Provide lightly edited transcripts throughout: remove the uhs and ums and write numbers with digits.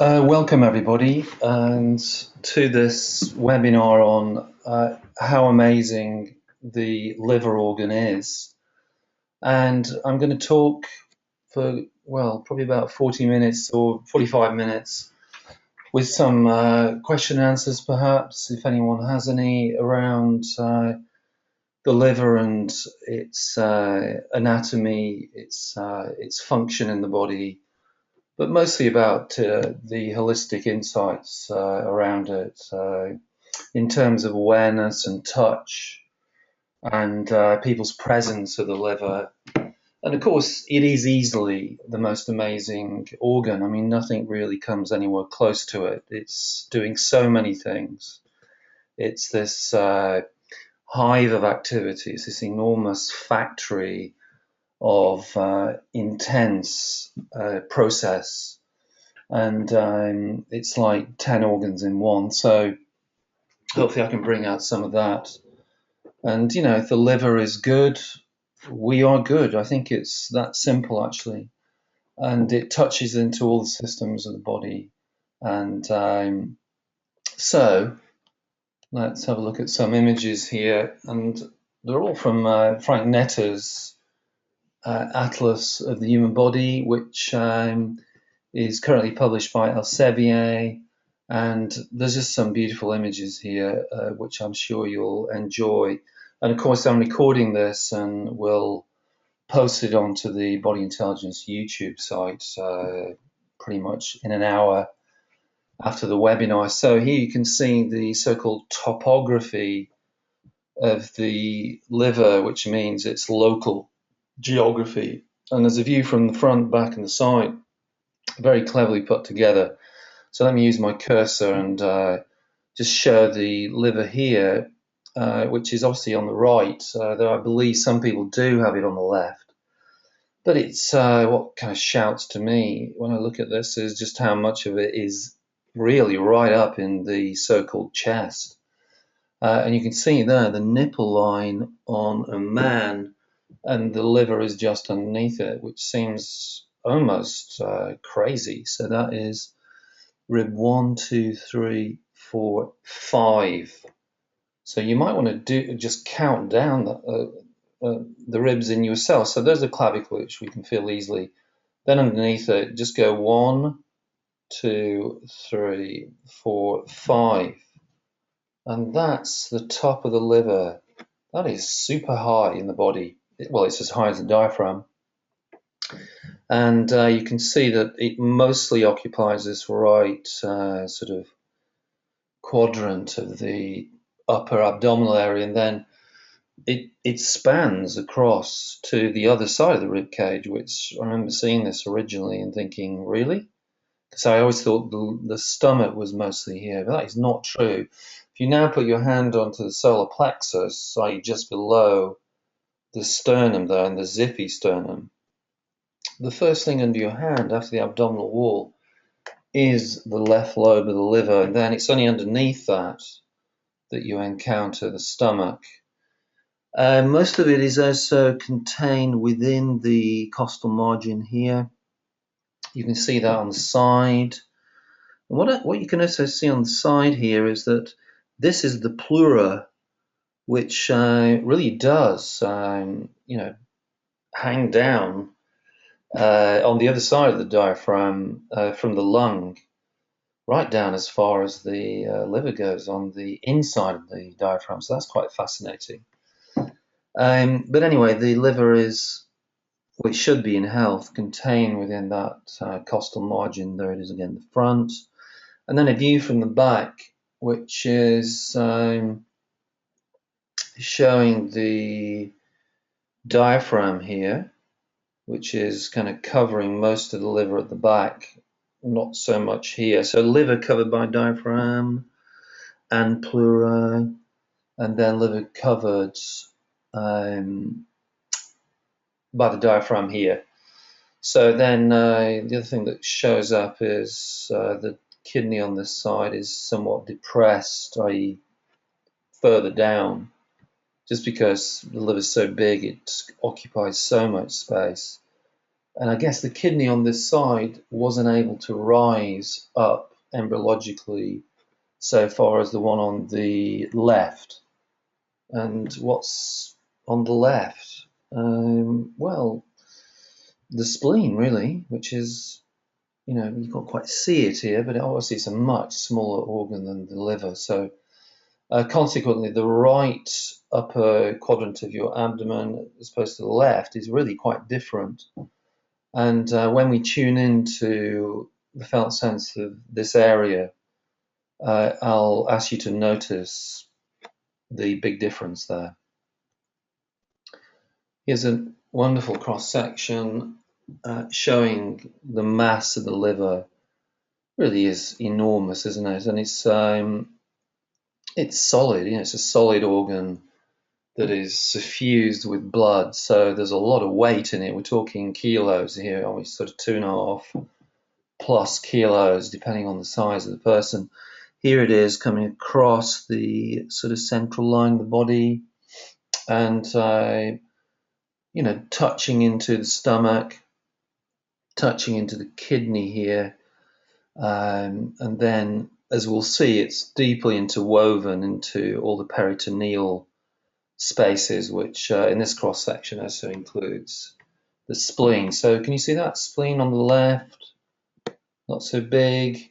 Welcome everybody and to this webinar on how amazing the liver organ is. And I'm going to talk for, well, probably about 40 minutes or 45 minutes with some question and answers perhaps, if anyone has any, around the liver and its anatomy, its function in the body, but mostly about the holistic insights around it in terms of awareness and touch and people's presence of the liver. And of course, it is easily the most amazing organ. I mean, nothing really comes anywhere close to it. It's doing so many things. It's this hive of activities, this enormous factory of intense process, and it's like 10 organs in one. So hopefully I can bring out some of that. And you know, if the liver is good, we are good. I think it's that simple actually, and it touches into all the systems of the body. And so let's have a look at some images here, and they're all from Frank Netter's Atlas of the Human Body, which is currently published by Elsevier, and there's just some beautiful images here, which I'm sure you'll enjoy. And of course, I'm recording this and will post it onto the Body Intelligence YouTube site pretty much in an hour after the webinar. So here you can see the so-called topography of the liver, which means its local geography. And there's a view from the front, back, and the side, very cleverly put together. So let me use my cursor and just show the liver here, which is obviously on the right, though I believe some people do have it on the left. But it's what kind of shouts to me when I look at this is just how much of it is really right up in the so-called chest. And you can see there the nipple line on a man, and the liver is just underneath it, which seems almost crazy. So that is rib 1, 2, 3, 4, 5. So you might want to just count down the ribs in yourself. So there's the clavicle, which we can feel easily. Then underneath it, just go 1, 2, 3, 4, 5. And that's the top of the liver. That is super high in the body. Well, it's as high as the diaphragm. And you can see that it mostly occupies this right sort of quadrant of the upper abdominal area, and then it spans across to the other side of the rib cage, which I remember seeing this originally and thinking, really? Because I always thought the stomach was mostly here, but that is not true. If you now put your hand onto the solar plexus, i.e. just below the sternum there, and the zippy sternum, the first thing under your hand after the abdominal wall is the left lobe of the liver, and then it's only underneath that you encounter the stomach. Most of it is also contained within the costal margin here. You can see that on the side. And what you can also see on the side here is that this is the pleura, which really does, hang down on the other side of the diaphragm from the lung, right down as far as the liver goes on the inside of the diaphragm. So that's quite fascinating. But anyway, the liver is, which should be in health, contained within that costal margin. There it is again, the front. And then a view from the back, which is showing the diaphragm here, which is kind of covering most of the liver at the back, not so much here. So liver covered by diaphragm and pleura, and then liver covered by the diaphragm here. So then the other thing that shows up is the kidney on this side is somewhat depressed, i.e. further down, just because the liver is so big, it occupies so much space. And I guess the kidney on this side wasn't able to rise up embryologically so far as the one on the left. And what's on the left? Well, the spleen, really, which is, you can't quite see it here, but obviously it's a much smaller organ than the liver. So consequently, the right upper quadrant of your abdomen, as opposed to the left, is really quite different. And when we tune into the felt sense of this area, I'll ask you to notice the big difference there. Here's a wonderful cross-section showing the mass of the liver. Really is enormous, isn't it? And it's solid. It's a solid organ that is suffused with blood. So there's a lot of weight in it. We're talking kilos here, almost sort of 2.5 plus kilos, depending on the size of the person. Here it is coming across the sort of central line of the body, and touching into the stomach, touching into the kidney here, and then, as we'll see, it's deeply interwoven into all the peritoneal spaces, which in this cross section also includes the spleen. So can you see that spleen on the left? Not so big.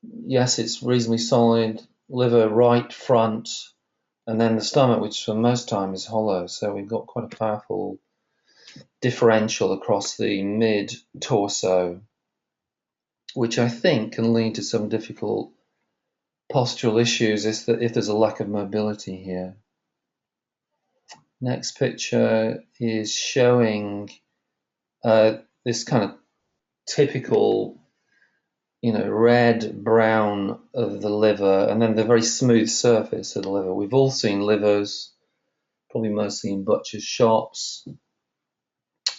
Yes, it's reasonably solid. Liver right front, and then the stomach, which for most time is hollow. So we've got quite a powerful differential across the mid torso, which I think can lead to some difficult postural issues if there's a lack of mobility here. Next picture is showing this kind of typical, red brown of the liver, and then the very smooth surface of the liver. We've all seen livers, probably mostly in butchers' shops,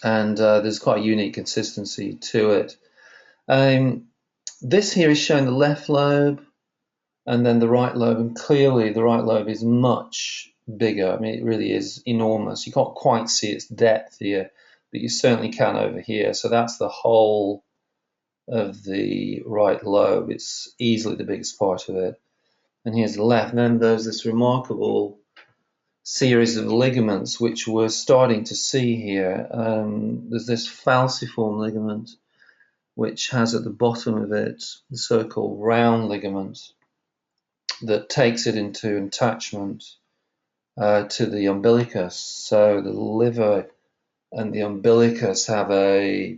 and there's quite a unique consistency to it. This here is showing the left lobe and then the right lobe, and clearly the right lobe is much bigger. I mean, it really is enormous. You can't quite see its depth here, but you certainly can over here. So that's the whole of the right lobe. It's easily the biggest part of it. And here's the left. And then there's this remarkable series of ligaments, which we're starting to see here. There's this falciform ligament, which has at the bottom of it the so-called round ligament that takes it into attachment to the umbilicus. So the liver and the umbilicus have a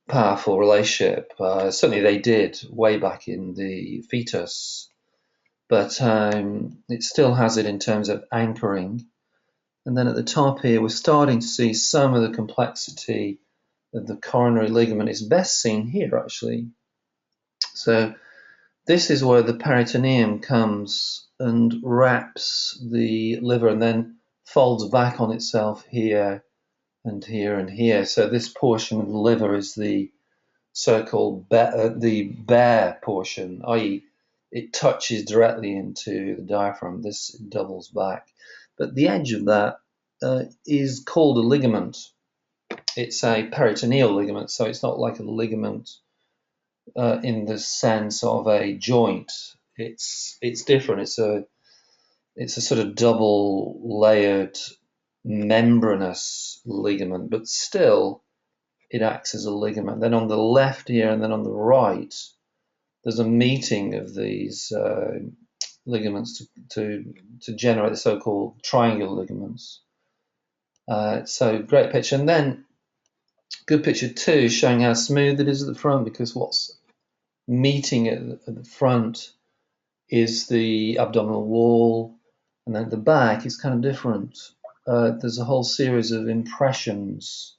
powerful relationship. Certainly they did way back in the fetus, but it still has it in terms of anchoring. And then at the top here, we're starting to see some of the complexity of the coronary ligament. Is best seen here, actually. So this is where the peritoneum comes and wraps the liver and then folds back on itself here and here and here. So this portion of the liver is the so-called the bare portion, i.e. it touches directly into the diaphragm. This doubles back. But the edge of that is called a ligament. It's a peritoneal ligament, so it's not like a ligament in the sense of a joint. It's different. It's a sort of double layered membranous ligament, but still it acts as a ligament. Then on the left here and then on the right, there's a meeting of these ligaments to generate the so-called triangular ligaments. So great picture. And then good picture two, showing how smooth it is at the front, because what's meeting at the front is the abdominal wall, and then at the back is kind of different. There's a whole series of impressions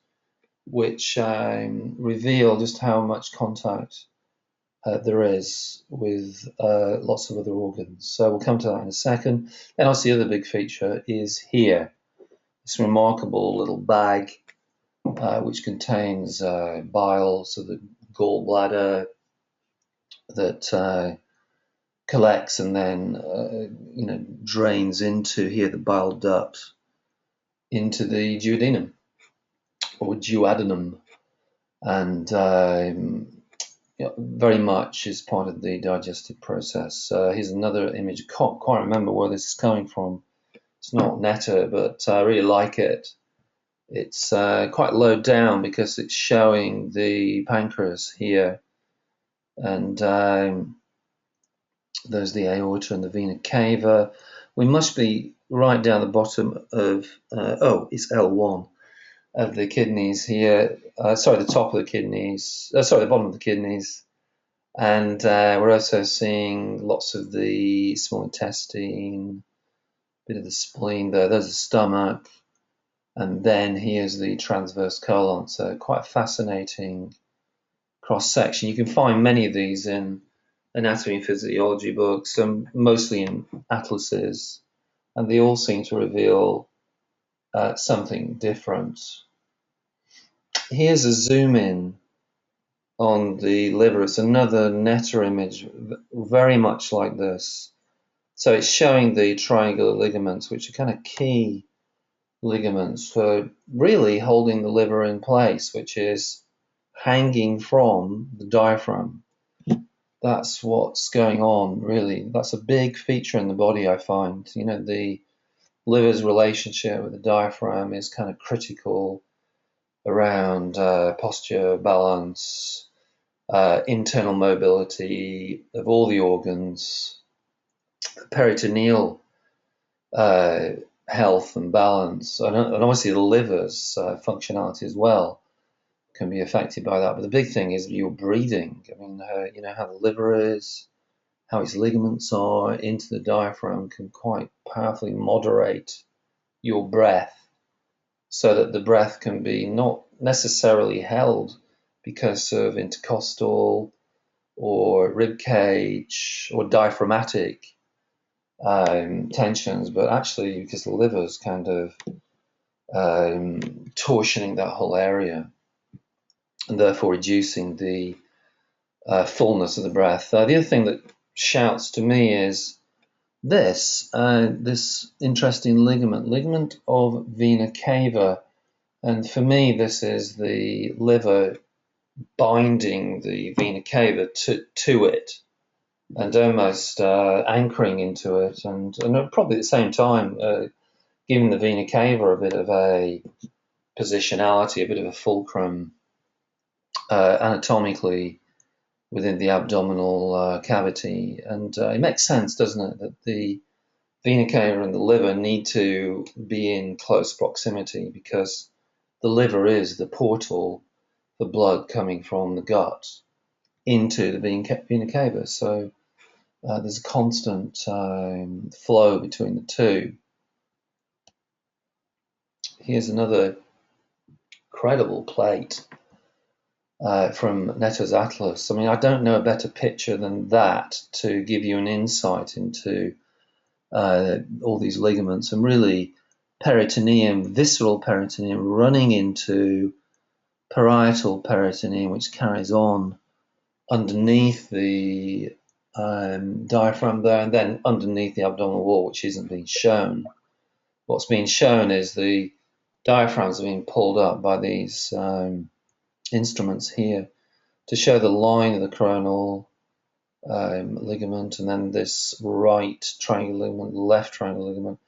which reveal just how much contact there is with lots of other organs. So we'll come to that in a second. Then obviously the other big feature is here, this remarkable little bag which contains bile, so the gallbladder that collects and then drains into here, the bile duct, into the duodenum or duodenum. and very much is part of the digestive process. Here's another image. I can't quite remember where this is coming from. It's not Netta, but I really like it. It's quite low down because it's showing the pancreas here, and there's the aorta and the vena cava. We must be right down the bottom of, it's L1 of the kidneys here. Sorry, the top of the kidneys. Sorry, the bottom of the kidneys. And we're also seeing lots of the small intestine, a bit of the spleen there. There's the stomach. And then here's the transverse colon. So quite a fascinating cross-section. You can find many of these in anatomy and physiology books, mostly in atlases, and they all seem to reveal something different. Here's a zoom in on the liver. It's another Netta image, very much like this. So it's showing the triangular ligaments, which are kind of key ligaments for really holding the liver in place, which is hanging from the diaphragm. That's what's going on, really. That's a big feature in the body, I find. You know, the liver's relationship with the diaphragm is kind of critical around posture, balance, internal mobility of all the organs, peritoneal health and balance, and obviously the liver's functionality as well can be affected by that. But the big thing is your breathing. I mean, you know, how the liver is, how its ligaments are into the diaphragm can quite powerfully moderate your breath so that the breath can be not necessarily held because of intercostal or rib cage or diaphragmatic tensions, but actually because the liver's kind of torsioning that whole area and therefore reducing the fullness of the breath. The other thing that shouts to me is this interesting ligament of vena cava, and for me this is the liver binding the vena cava to it and almost anchoring into it, and probably at the same time giving the vena cava a bit of a positionality, a bit of a fulcrum anatomically within the abdominal cavity. And it makes sense, doesn't it, that the vena cava and the liver need to be in close proximity because the liver is the portal for blood coming from the gut into the vena cava. So there's a constant flow between the two. Here's another incredible plate from Netta's Atlas. I mean, I don't know a better picture than that to give you an insight into all these ligaments and really peritoneum, visceral peritoneum running into parietal peritoneum, which carries on underneath the diaphragm there and then underneath the abdominal wall, which isn't being shown. What's being shown is the diaphragms are being pulled up by these instruments here to show the line of the coronal ligament, and then this right triangular ligament, left triangular ligament,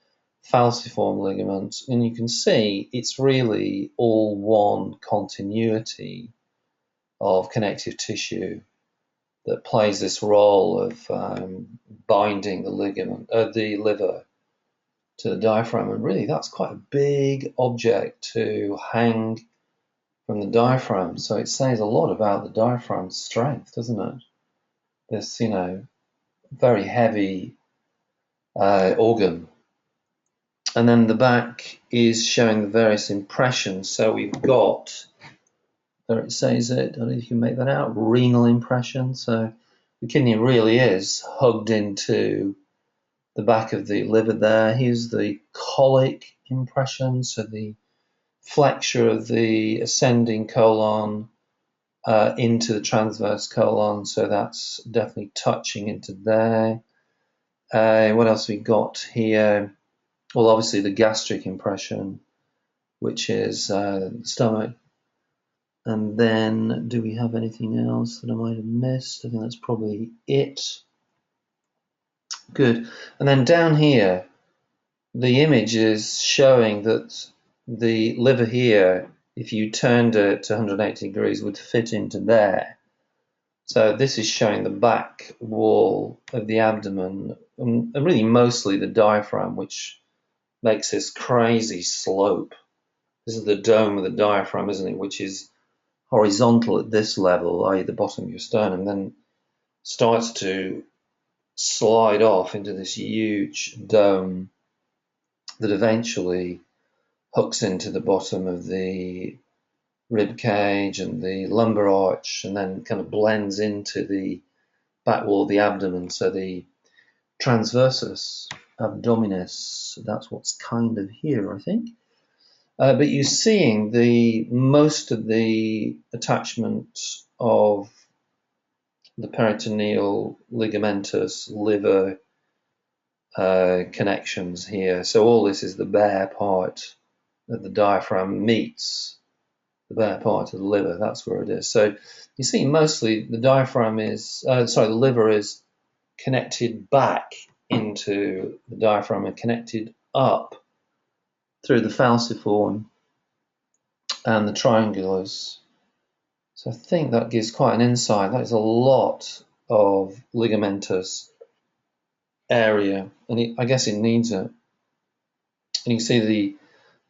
falciform ligament, and you can see it's really all one continuity of connective tissue that plays this role of binding the liver to the diaphragm. And really, that's quite a big object to hang from the diaphragm. So it says a lot about the diaphragm's strength, doesn't it? This, you know, very heavy organ. And then the back is showing the various impressions. So we've got, there it says it, I don't know if you can make that out, renal impression. So the kidney really is hugged into the back of the liver there. Here's the colic impression, so the flexure of the ascending colon into the transverse colon, so that's definitely touching into there. What else we got here? Well, obviously the gastric impression, which is the stomach. And then, do we have anything else that I might have missed? I think that's probably it. Good. And then down here, the image is showing that the liver here, if you turned it to 180 degrees, would fit into there. So this is showing the back wall of the abdomen, and really mostly the diaphragm, which makes this crazy slope. This is the dome of the diaphragm, isn't it? Which is horizontal at this level, i.e. the bottom of your sternum, then starts to slide off into this huge dome that eventually hooks into the bottom of the rib cage and the lumbar arch, and then kind of blends into the back wall of the abdomen. So the transversus abdominis, that's what's kind of here, I think. But you're seeing the most of the attachment of the peritoneal ligamentous liver connections here. So all this is the bare part that the diaphragm meets the bare part of the liver. That's where it is. So you see, mostly the diaphragm is, the liver is connected back into the diaphragm and connected up through the falciform and the triangulars. So I think that gives quite an insight. That is a lot of ligamentous area, and I guess it needs it. And you can see the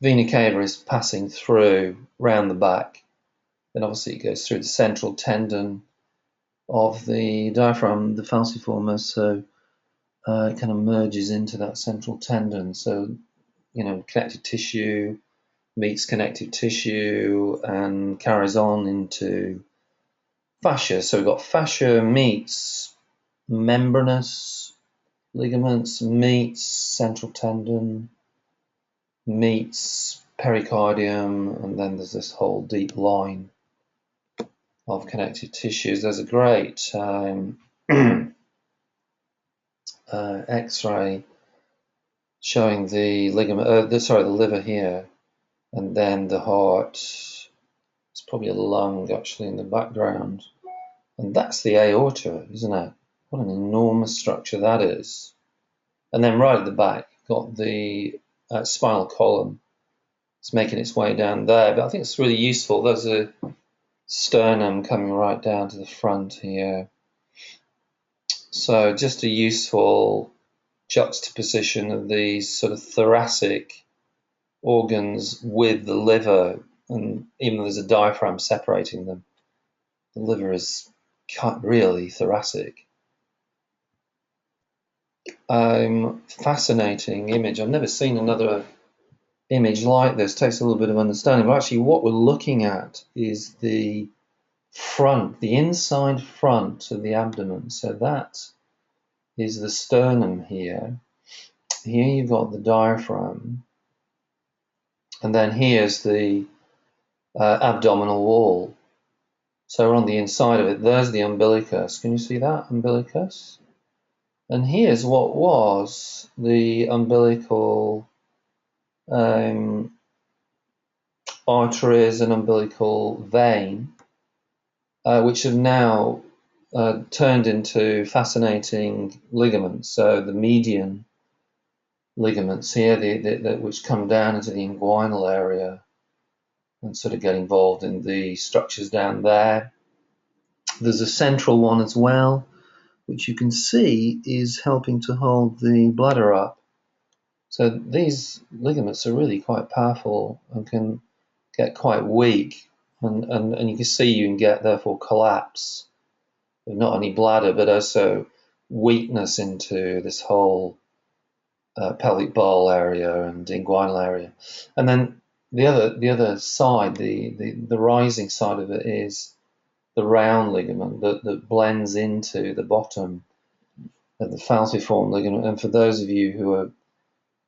vena cava is passing through round the back. Then obviously it goes through the central tendon of the diaphragm, the falciform, so it kind of merges into that central tendon. So, connective tissue meets connective tissue and carries on into fascia. So we've got fascia meets membranous ligaments, meets central tendon, meets pericardium, and then there's this whole deep line of connective tissues. There's a great X-ray showing the ligament, the liver here, and then the heart. It's probably a lung actually in the background, and that's the aorta, isn't it? What an enormous structure that is. And then right at the back, got the spinal column. It's making its way down there, but I think it's really useful. There's a sternum coming right down to the front here. So just a useful juxtaposition of these sort of thoracic organs with the liver, and even though there's a diaphragm separating them, the liver is really thoracic. Fascinating image. I've never seen another image like this. Takes a little bit of understanding, but actually what we're looking at is the front, the inside front of the abdomen. So that is the sternum here. Here you've got the diaphragm, and then here's the abdominal wall. So we're on the inside of it. There's the umbilicus. Can you see that umbilicus? And here's what was the umbilical arteries and umbilical vein, which have now turned into fascinating ligaments. So the median ligaments here, which come down into the inguinal area and sort of get involved in the structures down there. There's a central one as well, which you can see is helping to hold the bladder up. So these ligaments are really quite powerful and can get quite weak, and you can see you can get therefore collapse of not only bladder but also weakness into this whole pelvic bowl area and inguinal area. And then the other side, the rising side of it, is the round ligament that blends into the bottom of the falciform ligament. And for those of you who are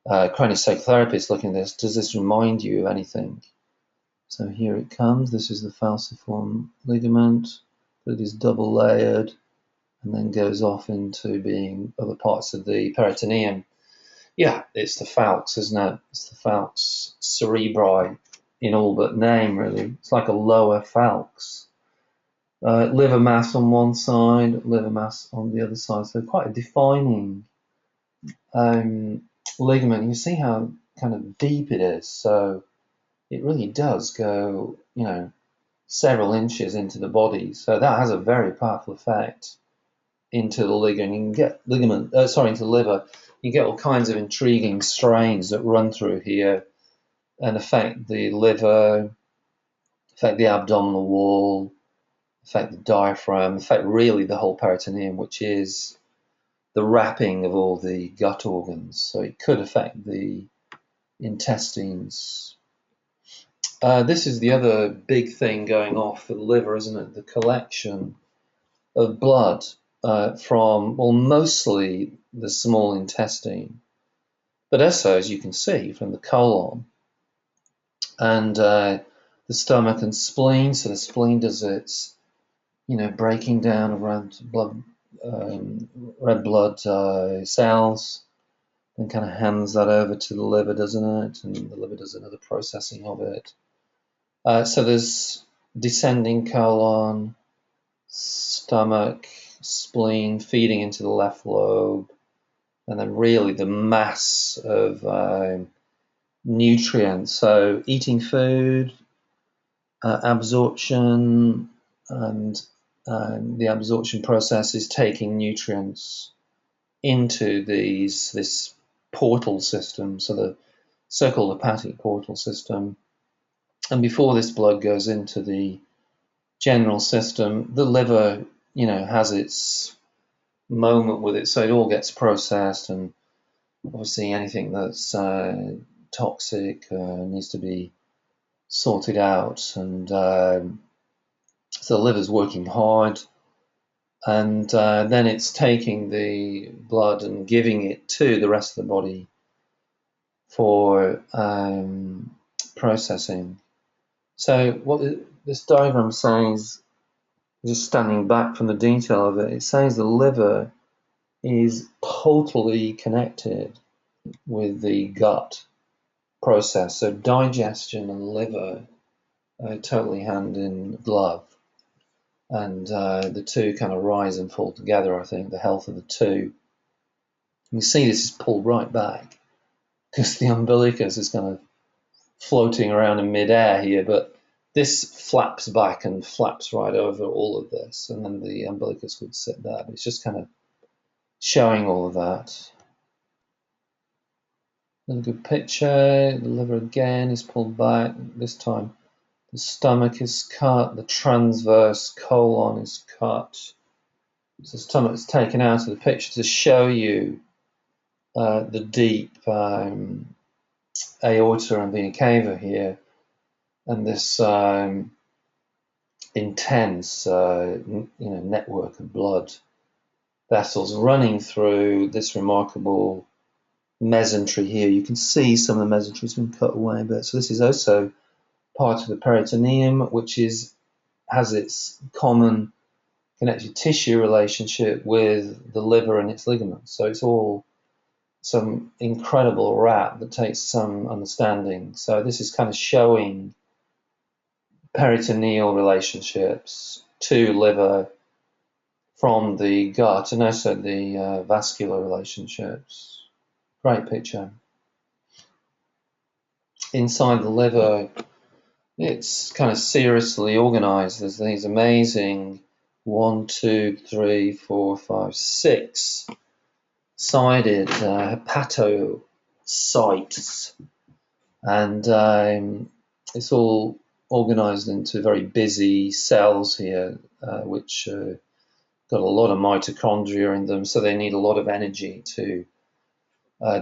craniosacral looking at this, does this remind you of anything? So here it comes. This is the falciform ligament. It is double layered and then goes off into being other parts of the peritoneum. Yeah, it's the falx, isn't it? It's the falx cerebri in all but name, really. It's like a lower falx. Liver mass on one side, liver mass on the other side. So quite a defining ligament. You see how kind of deep it is. So it really does go, several inches into the body. So that has a very powerful effect into the ligament. You can get into the liver. You get all kinds of intriguing strains that run through here and affect the liver, affect the abdominal wall, affect the diaphragm, affect really the whole peritoneum, which is the wrapping of all the gut organs. So it could affect the intestines. This is the other big thing going off for the liver, isn't it? The collection of blood from, well, mostly the small intestine, but also, as you can see, from the colon and the stomach and spleen. So the spleen does its, breaking down of red blood cells, and kind of hands that over to the liver, doesn't it? And the liver does another processing of it. So there's descending colon, stomach, spleen feeding into the left lobe, and then really the mass of nutrients. So eating food, absorption, and the absorption process is taking nutrients into this portal system, so the so-called hepatic portal system. And before this blood goes into the general system, the liver, has its moment with it, so it all gets processed, and obviously anything that's toxic needs to be sorted out, and so the liver's working hard, and then it's taking the blood and giving it to the rest of the body for processing. So what this diagram says, just standing back from the detail of it, it says the liver is totally connected with the gut process. So digestion and liver are totally hand in glove. And the two kind of rise and fall together, I think, the health of the two. You see this is pulled right back because the umbilicus is kind of floating around in midair here, but this flaps back and flaps right over all of this, and then the umbilicus would sit there. But it's just kind of showing all of that. Another good picture. The liver again is pulled back. This time the stomach is cut, the transverse colon is cut. So the stomach is taken out of the picture to show you the deep aorta and vena cava here, and this intense network of blood vessels running through this remarkable mesentery here. You can see some of the mesentery has been cut away a bit. So this is also part of the peritoneum, which has its common connective tissue relationship with the liver and its ligaments. So it's all some incredible wrap that takes some understanding. So this is kind of showing peritoneal relationships to liver from the gut, and also the vascular relationships. Great picture. Inside the liver, it's kind of seriously organized. There's these amazing 1, 2, 3, 4, 5, 6 sided hepatocytes, and it's all organized into very busy cells here, which got a lot of mitochondria in them, so they need a lot of energy to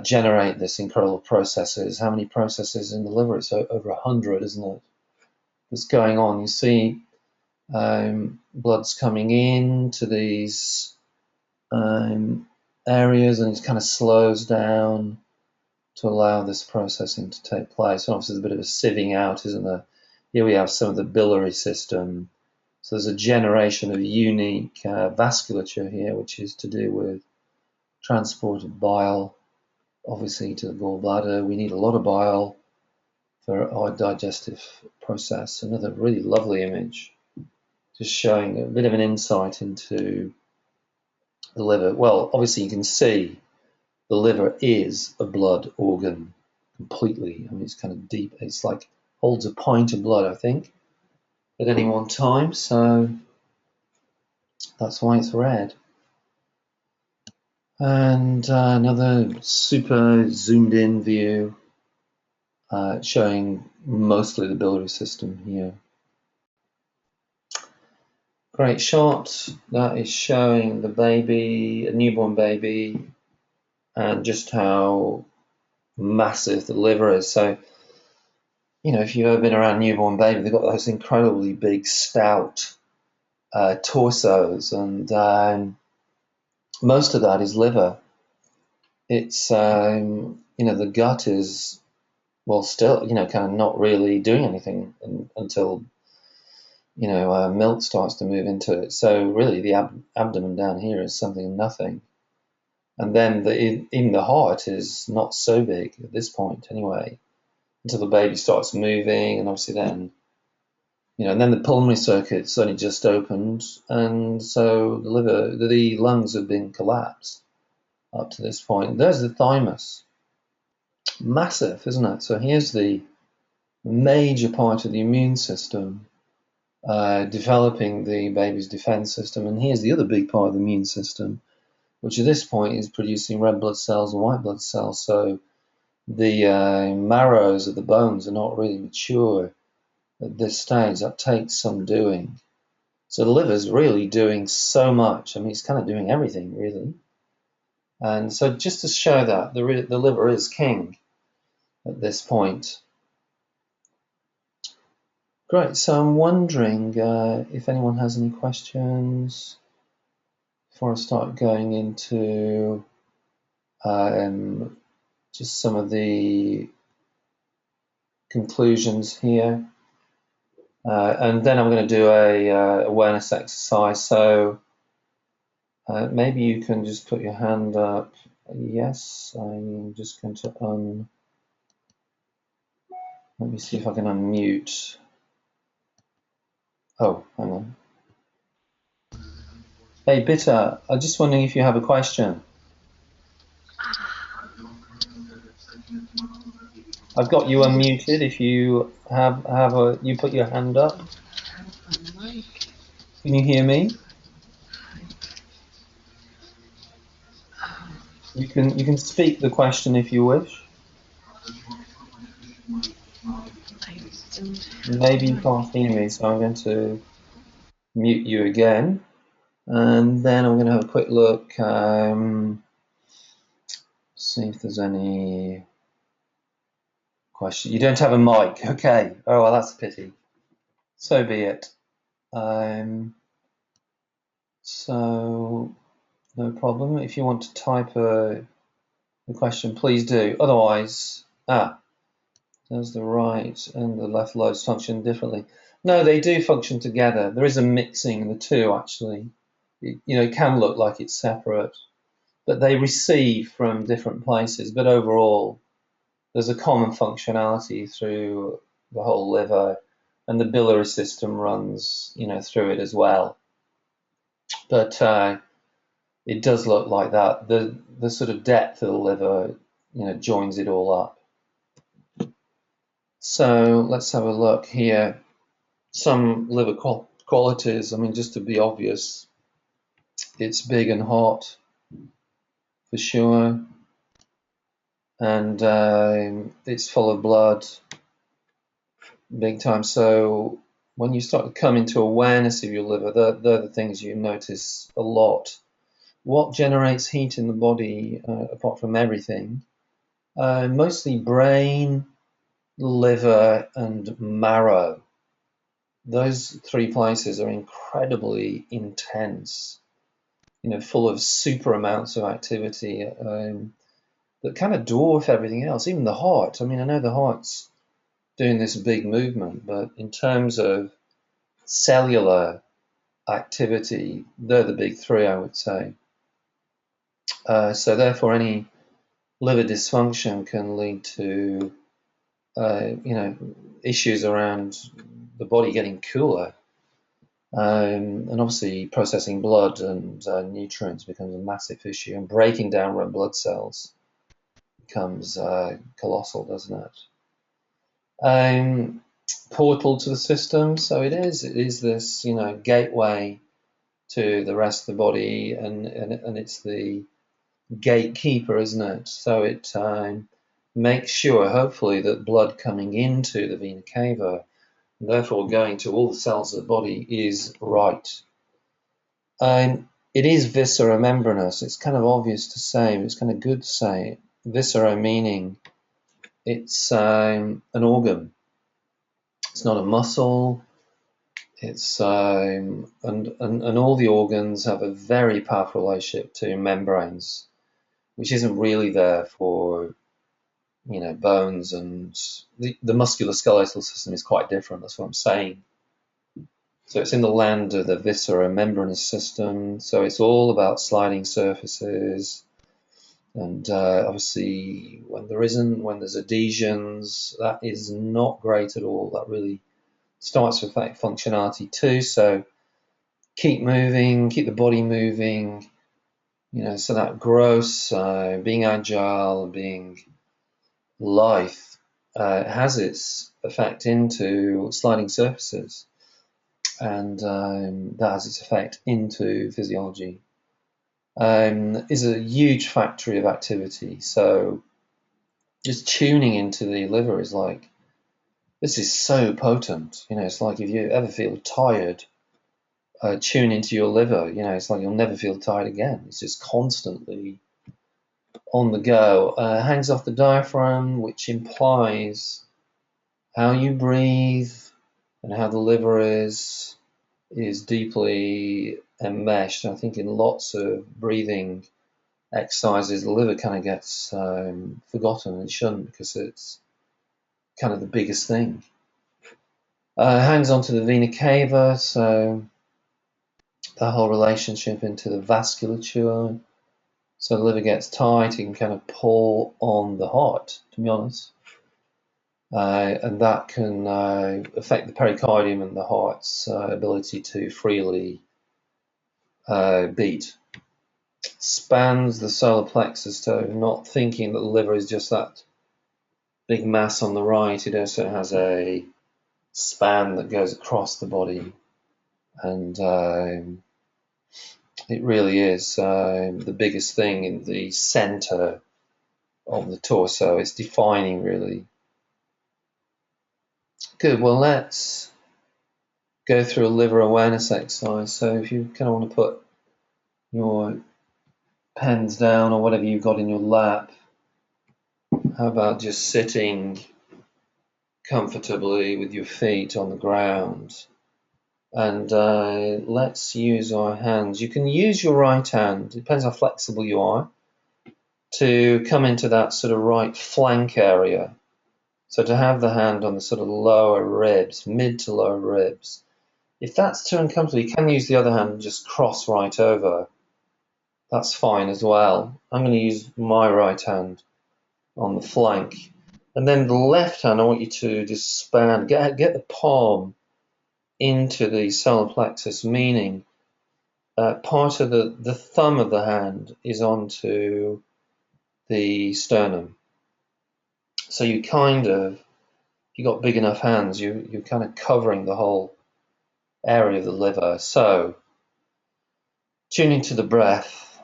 generate this incredible processes. How many processes in the liver? It's over 100, isn't it? That's going on. You see blood's coming in to these areas, and it kind of slows down to allow this processing to take place. And obviously there's a bit of a sieving out, isn't there? Here we have some of the Billary System. So there's a generation of unique vasculature here, which is to do with transport of bile, obviously, to the gallbladder. We need a lot of bile for our digestive process. Another really lovely image, just showing a bit of an insight into the liver. Well, obviously you can see the liver is a blood organ completely. I mean, it's kind of deep. It's like holds a pint of blood, I think, at any one time. So that's why it's red. And another super zoomed in view showing mostly the biliary system here. Great shot. That is showing the baby, a newborn baby, and just how massive the liver is. So, you know, if you've ever been around a newborn baby, they've got those incredibly big, stout torsos, and most of that is liver. It's, you know, the gut is, well, still, you know, kind of not really doing anything until, you know, milk starts to move into it. So really the abdomen down here is something nothing. And then even the heart is not so big at this point anyway, until the baby starts moving, and obviously then, you know, and then the pulmonary circuit's only just opened, and so the lungs have been collapsed up to this point. There's the thymus. Massive, isn't it? So here's the major part of the immune system developing the baby's defense system, and here's the other big part of the immune system, which at this point is producing red blood cells and white blood cells. So the marrows of the bones are not really mature at this stage. That takes some doing. So the liver's really doing so much. I mean, it's kind of doing everything, really. And so just to show that, the liver is king at this point. Great, so I'm wondering if anyone has any questions before I start going into just some of the conclusions here. And then I'm going to do a awareness exercise. So maybe you can just put your hand up. Yes, I'm just going to let me see if I can unmute. Oh, hang on. Hey, Bitter, I'm just wondering if you have a question. I've got you unmuted. If you you put your hand up. Can you hear me? You can speak the question if you wish. Maybe you can't hear me, so I'm going to mute you again, and then I'm going to have a quick look, see if there's any question. You don't have a mic, okay? Oh well, that's a pity. So be it. So no problem. If you want to type a question, please do. Otherwise, does the right and the left lobes function differently? No, they do function together. There is a mixing of the two, actually. It can look like it's separate, but they receive from different places. But overall, there's a common functionality through the whole liver, and the biliary system runs, through it as well. But it does look like that. The sort of depth of the liver, joins it all up. So let's have a look here. Some liver qualities. I mean, just to be obvious, it's big and hot for sure, and it's full of blood, big time. So when you start to come into awareness of your liver, they're the things you notice a lot. What generates heat in the body, apart from everything? Mostly brain, liver, and marrow. Those three places are incredibly intense, full of super amounts of activity that kind of dwarf everything else, even the heart. I mean, I know the heart's doing this big movement, but in terms of cellular activity, they're the big three, I would say. So therefore, any liver dysfunction can lead to issues around the body getting cooler. And obviously processing blood and nutrients becomes a massive issue, and breaking down red blood cells becomes colossal, doesn't it? Portal to the system, so it is this gateway to the rest of the body, and it's the gatekeeper, isn't it? So it makes sure, hopefully, that blood coming into the vena cava, and therefore going to all the cells of the body, is right. It is viscera membranous. It's kind of obvious to say, but it's kind of good to say. Viscera meaning it's an organ. It's not a muscle. It's and all the organs have a very powerful relationship to membranes, which isn't really there for bones, and the musculoskeletal system is quite different. That's what I'm saying. So it's in the land of the viscera membranous system. So it's all about sliding surfaces, and obviously when there's adhesions, that is not great at all. That really starts to affect functionality too. So keep moving, keep the body moving, so that growth, being agile, being lithe, has its effect into sliding surfaces, and that has its effect into physiology. Is a huge factory of activity. So just tuning into the liver is like, this is so potent. It's like if you ever feel tired, tune into your liver. It's like you'll never feel tired again. It's just constantly on the go. Hangs off the diaphragm, which implies how you breathe and how the liver is deeply enmeshed. I think in lots of breathing exercises, the liver kind of gets forgotten, and it shouldn't, because it's kind of the biggest thing. Hangs onto the vena cava, so the whole relationship into the vasculature. So the liver gets tight, it can kind of pull on the heart, to be honest. And that can affect the pericardium and the heart's ability to freely beat. Spans the solar plexus, so not thinking that the liver is just that big mass on the right. It also has a span that goes across the body, and it really is the biggest thing in the center of the torso. It's defining, really. Good. Well, let's go through a liver awareness exercise. So if you kind of want to put your pens down or whatever you've got in your lap, how about just sitting comfortably with your feet on the ground, and let's use our hands. You can use your right hand, depends how flexible you are, to come into that sort of right flank area. So to have the hand on the sort of lower ribs, mid to lower ribs. If that's too uncomfortable, you can use the other hand and just cross right over. That's fine as well. I'm going to use my right hand on the flank. And then the left hand, I want you to just span, get the palm into the solar plexus, meaning part of the thumb of the hand is onto the sternum. So you kind of, if you've got big enough hands, you're kind of covering the whole area of the liver. So tuning to the breath,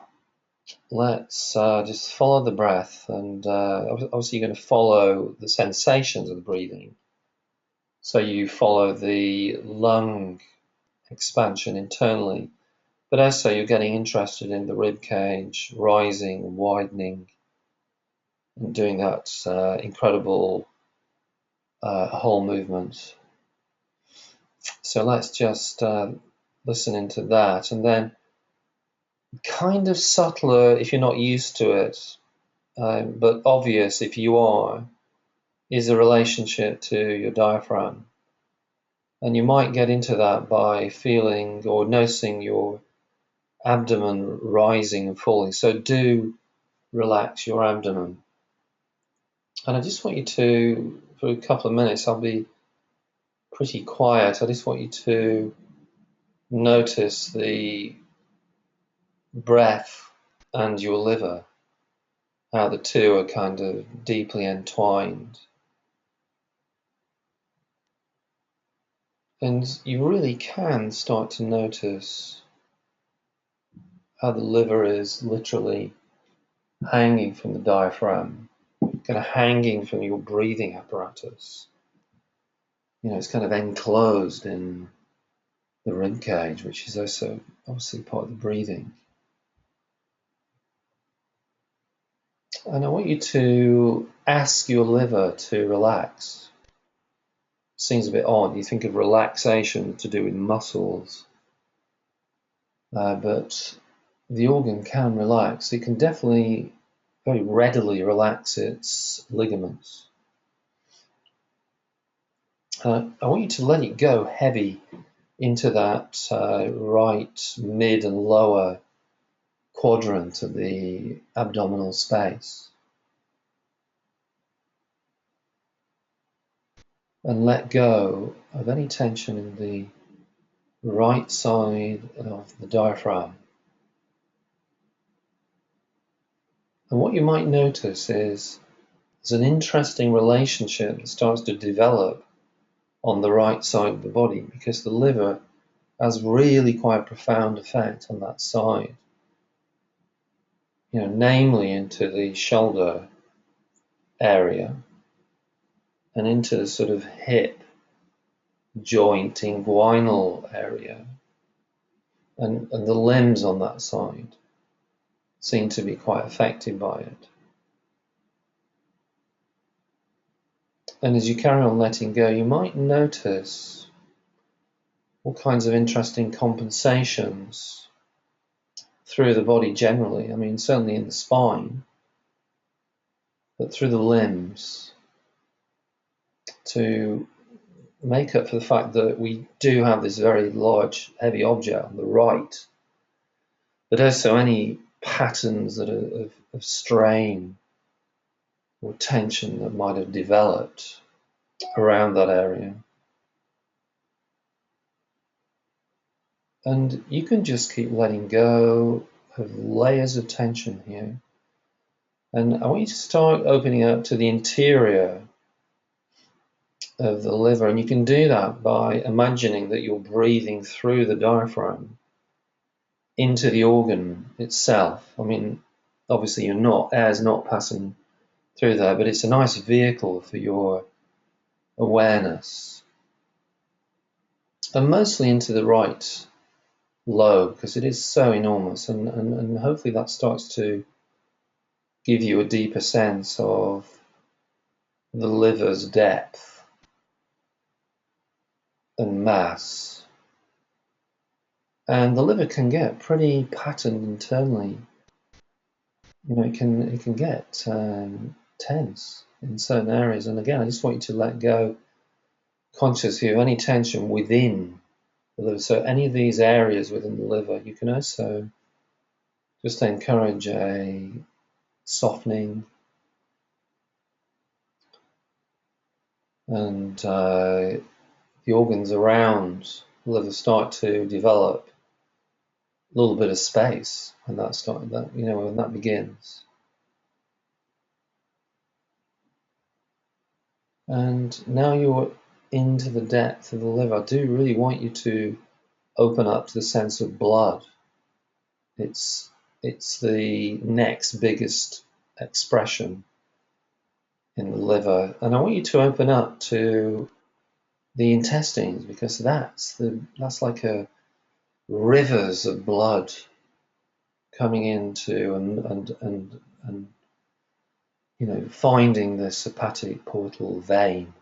let's just follow the breath, and obviously you're going to follow the sensations of the breathing. So you follow the lung expansion internally, but also you're getting interested in the rib cage rising, widening, and doing that incredible whole movement. So let's just listen into that, and then kind of subtler if you're not used to it, but obvious if you are, is a relationship to your diaphragm. And you might get into that by feeling or noticing your abdomen rising and falling. So do relax your abdomen. And I just want you to, for a couple of minutes, I'll be pretty quiet. I just want you to notice the breath and your liver, how the two are kind of deeply entwined. And you really can start to notice how the liver is literally hanging from the diaphragm, kind of hanging from your breathing apparatus. It's kind of enclosed in the rib cage, which is also obviously part of the breathing. And I want you to ask your liver to relax. Seems a bit odd. You think of relaxation to do with muscles, but the organ can relax. It can definitely very readily relax its ligaments. I want you to let it go heavy into that right, mid and lower quadrant of the abdominal space. And let go of any tension in the right side of the diaphragm. And what you might notice is there's an interesting relationship that starts to develop on the right side of the body, because the liver has really quite a profound effect on that side. Namely into the shoulder area and into the sort of hip, joint, inguinal area. And the limbs on that side seem to be quite affected by it. And as you carry on letting go, you might notice all kinds of interesting compensations through the body generally. I mean, certainly in the spine, but through the limbs, to make up for the fact that we do have this very large, heavy object on the right, but also any patterns that are of strain or tension that might have developed around that area. And you can just keep letting go of layers of tension here. And I want you to start opening up to the interior of the liver. And you can do that by imagining that you're breathing through the diaphragm into the organ itself. I mean, obviously air's not passing through there, but it's a nice vehicle for your awareness. And mostly into the right lobe, because it is so enormous, and hopefully that starts to give you a deeper sense of the liver's depth and mass. And the liver can get pretty patterned internally. It can get tense in certain areas. And again, I just want you to let go consciously of any tension within the liver. So any of these areas within the liver, you can also just encourage a softening and the organs around the liver start to develop a little bit of space when that begins. And now you're into the depth of the liver. I do really want you to open up to the sense of blood. It's the next biggest expression in the liver, and I want you to open up to the intestines, because that's like a rivers of blood coming into and finding this hepatic portal vein,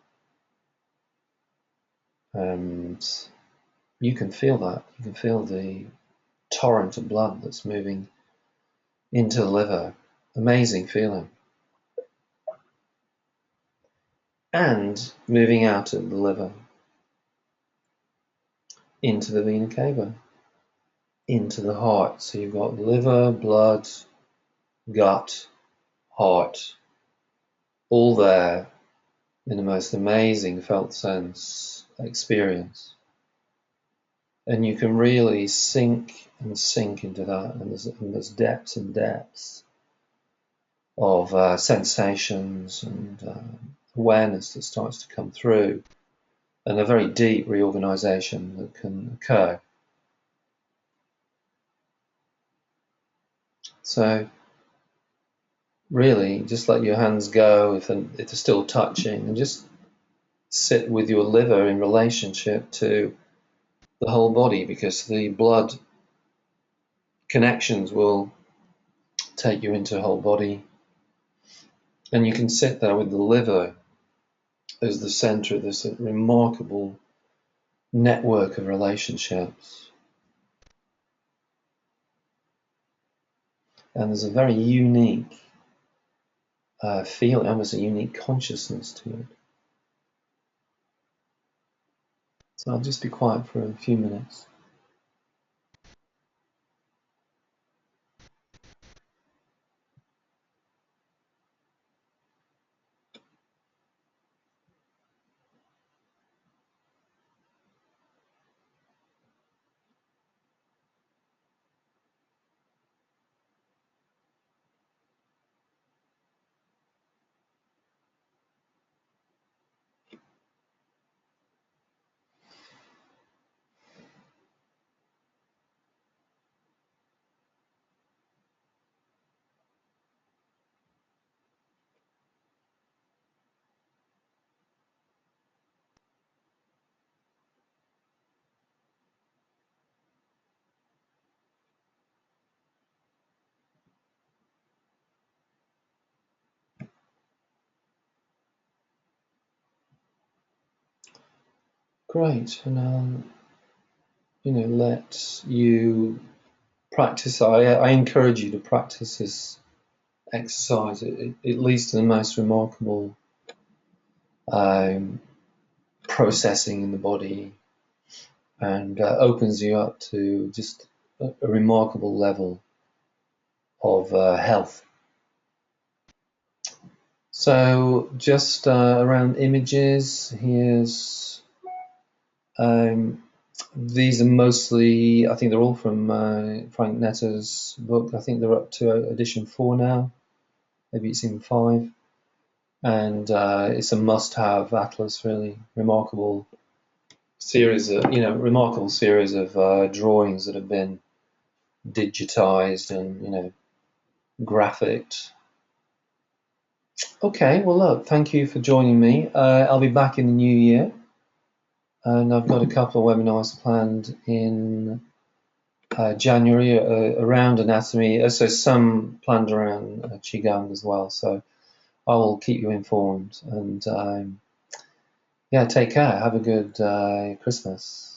and you can feel that. You can feel the torrent of blood that's moving into the liver. Amazing feeling. And moving out of the liver into the vena cava, into the heart. So you've got liver, blood, gut, heart, all there in the most amazing felt sense experience. And you can really sink and sink into that, and there's depths and depths of sensations and awareness that starts to come through, and a very deep reorganization that can occur. So really, just let your hands go if they're still touching, and just sit with your liver in relationship to the whole body, because the blood connections will take you into the whole body. And you can sit there with the liver as the center of this remarkable network of relationships. And there's a very unique feeling, almost a unique consciousness to it. So I'll just be quiet for a few minutes. Great, and I'll let you practice. I encourage you to practice this exercise. It leads to the most remarkable processing in the body, and opens you up to just a remarkable level of health. So just around images, here's these are mostly, I think they're all from Frank Netter's book. I think they're up to edition 4 now, maybe it's even 5. And it's a must-have atlas, really remarkable series of drawings that have been digitized and graphicked. Okay, well look, thank you for joining me. I'll be back in the new year, and I've got a couple of webinars planned in January around anatomy, so some planned around Qigong as well. So I will keep you informed, and yeah, take care. Have a good Christmas.